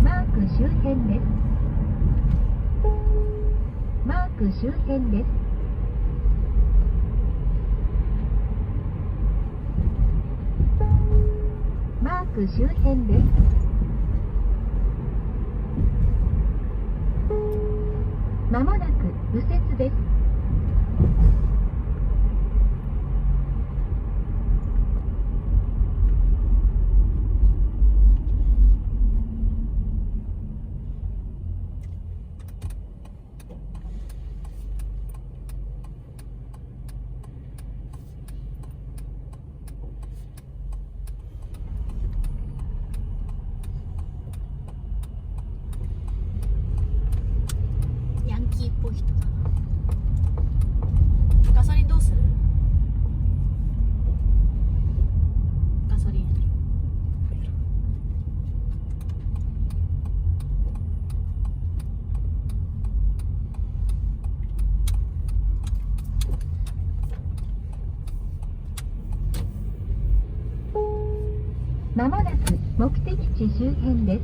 マーク周辺です。マーク周辺です。マーク周辺です。まもなく右折です。ヤンキーっぽい人だな。ガソリンどうする？ガソリンまもなく目的地周辺です。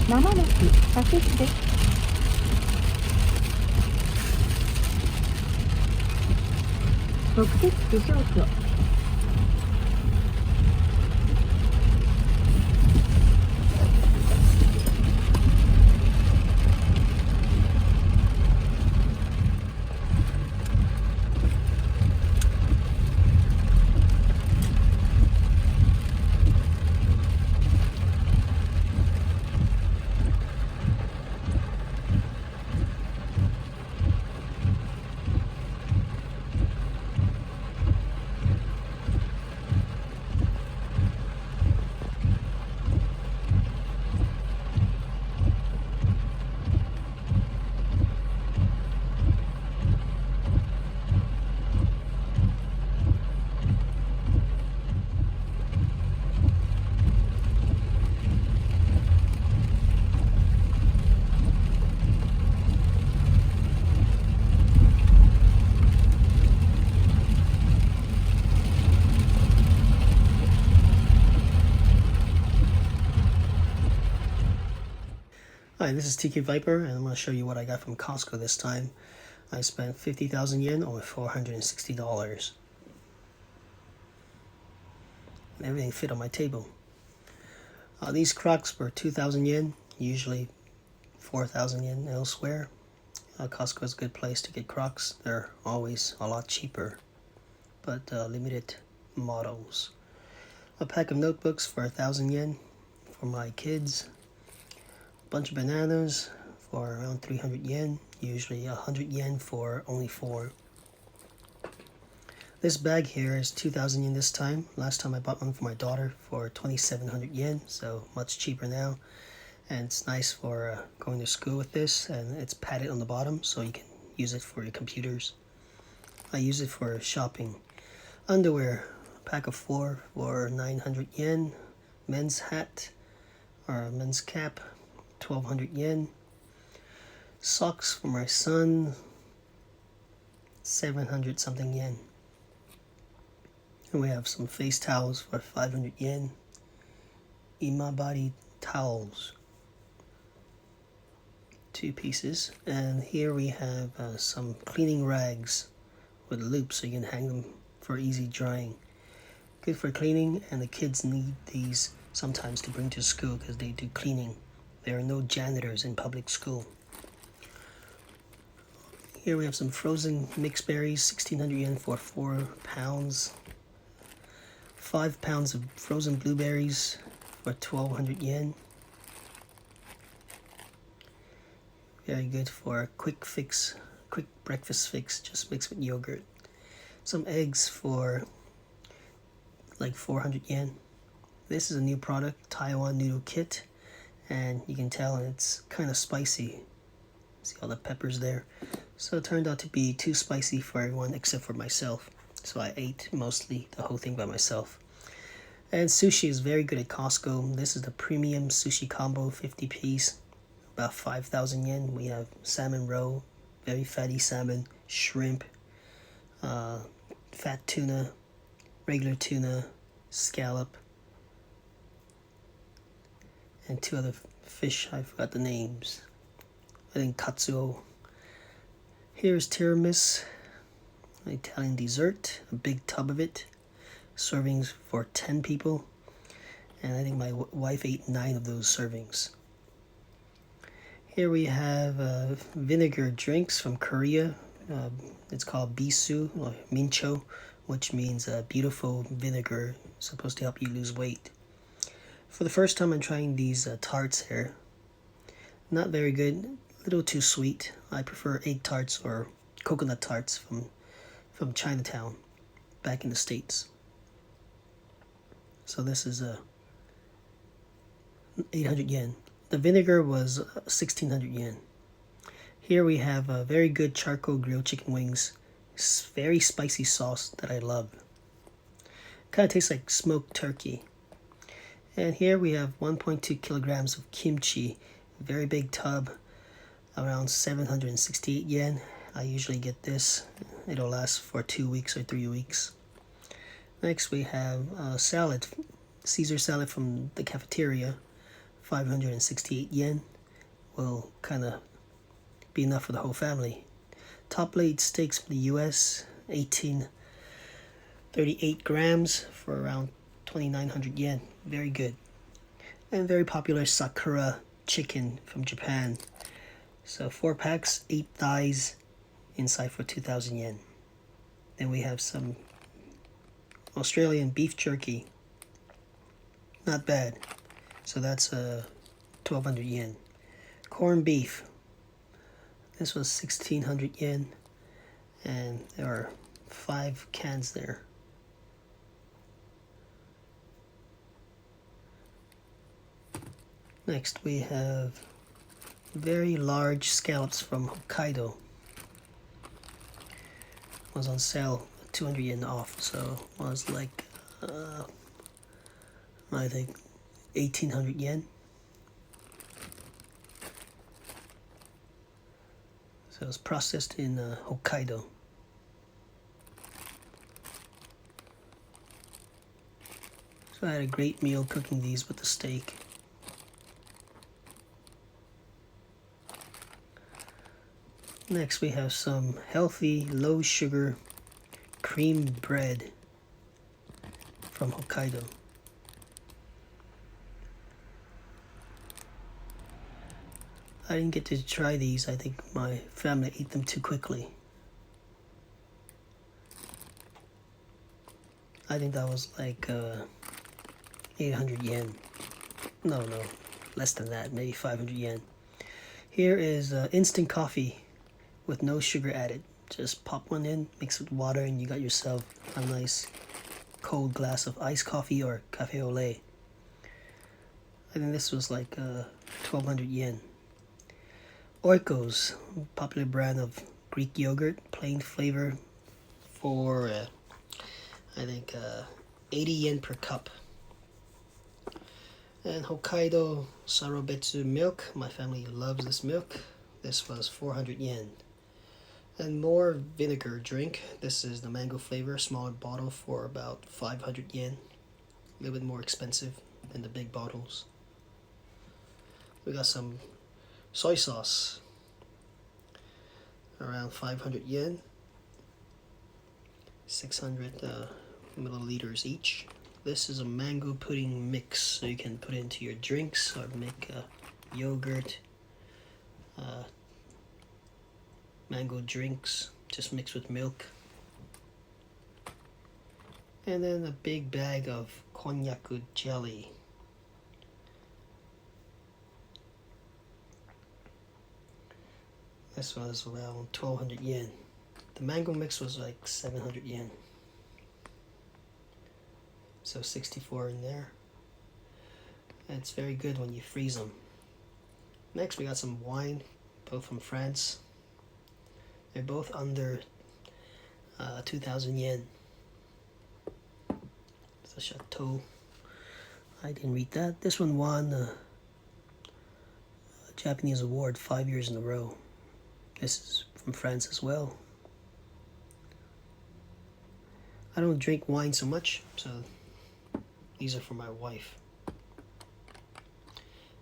まもなく左折です。目的地消去。Hi, this is tkviper, and I'm going to show you what I got from Costco this time. I spent 50,000 yen or $460. And everything fit on my table. These Crocs were 2,000 yen, usually 4,000 yen elsewhere. Costco is a good place to get Crocs. They're always a lot cheaper, but limited models. A pack of notebooks for 1,000 yen for my kids. Bunch of bananas for around 300 yen, usually 100 yen for only 4. This bag here is 2,000 yen this time. Last time I bought one for my daughter for 2,700 yen, so much cheaper now. And it's nice for going to school with this, and it's padded on the bottom so you can use it for your computers. I use it for shopping. Underwear, a pack of 4 for 900 yen. Men's hat or men's cap, 1,200 yen. Socks for my son, 700 something yen. And we have some face towels for 500 yen. Imabari towels, 2 pieces. And here we have some cleaning rags with loops so you can hang them for easy drying. Good for cleaning, and the kids need these sometimes to bring to school because they do cleaning. There are no janitors in public school. Here we have some frozen mixed berries, 1600 yen for 4 pounds. 5 pounds of frozen blueberries for 1200 yen. Very good for a quick breakfast fix, just mixed with yogurt. Some eggs for like 400 yen. This is a new product, Taiwan Noodle Kit, and you can tell it's kind of spicy. See all the peppers there? So it turned out to be too spicy for everyone except for myself. So I ate mostly the whole thing by myself. And sushi is very good at Costco. This is the premium sushi combo, 50 piece, about 5,000 yen. We have salmon roe, very fatty salmon, shrimp, fat tuna, regular tuna, scallop, and 2 other fish. I forgot the names. I think katsuo. Here's tiramisu, an Italian dessert, a big tub of it, servings for 10 people, and I think my wife ate 9 of those servings. Here we have vinegar drinks from Korea. It's called bisu or mincho, which means beautiful vinegar, supposed to help you lose weight. For the first time I'm trying these tarts here. Not very good, a little too sweet. I prefer egg tarts or coconut tarts from Chinatown back in the States. So this is 800 yen. The vinegar was 1600 yen. Here we have very good charcoal grilled chicken wings. Very spicy sauce that I love. Kind of tastes like smoked turkey. And here we have 1.2 kilograms of kimchi. Very big tub, around 768 yen. I usually get this. It'll last for 2 weeks or 3 weeks. Next we have salad. Caesar salad from the cafeteria. 568 yen. Will kind of be enough for the whole family. Top plate steaks from the US. 1838 grams for around 2,900 yen. Very good. And very popular Sakura chicken from Japan. So 4 packs, 8 thighs inside for 2,000 yen. Then we have some Australian beef jerky. Not bad. So that's 1,200 yen. Corned beef. This was 1,600 yen. And there are 5 cans there. Next we have very large scallops from Hokkaido. Was on sale, 200 yen off, so it was like I think 1,800 yen. So it was processed in Hokkaido. So I had a great meal cooking these with the steak. Next we have some healthy, low sugar cream bread from Hokkaido. I didn't get to try these. I think my family ate them too quickly. I think that was like 800 yen. No, less than that, maybe 500 yen. Here is instant coffee with no sugar added. Just pop one in, mix with water, and you got yourself a nice cold glass of iced coffee or cafe au lait. I think this was like 1,200 yen. Oikos, popular brand of Greek yogurt, plain flavor for I think 80 yen per cup. And Hokkaido Sarobetsu milk, my family loves this milk. This was 400 yen. And more vinegar drink. This is the mango flavor, smaller bottle for about 500 yen. A little bit more expensive than the big bottles. We got some soy sauce. around 500 yen. 600 milliliters each. This is a mango pudding mix, so you can put it into your drinks or make yogurt, mango drinks, just mixed with milk. And then a big bag of konnyaku jelly. This was around 1200 yen. The mango mix was like 700 yen. So 64 in there. And it's very good when you freeze them. Next we got some wine, both from France. They're both under 2,000 yen. It's a Chateau. I didn't read that. This one won a Japanese award 5 years in a row. This is from France as well. I don't drink wine so much, so these are for my wife.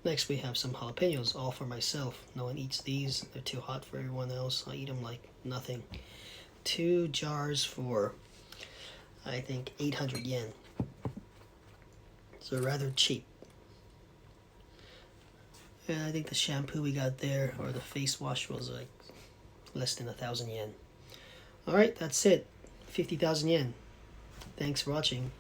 Next we have some jalapenos, all for myself. No one eats these. They're too hot for everyone else. I eat them like nothing. 2 jars for, I think, 800 yen. So rather cheap. And I think the shampoo we got there, or the face wash, was like less than 1,000 yen. Alright, that's it. 50,000 yen. Thanks for watching.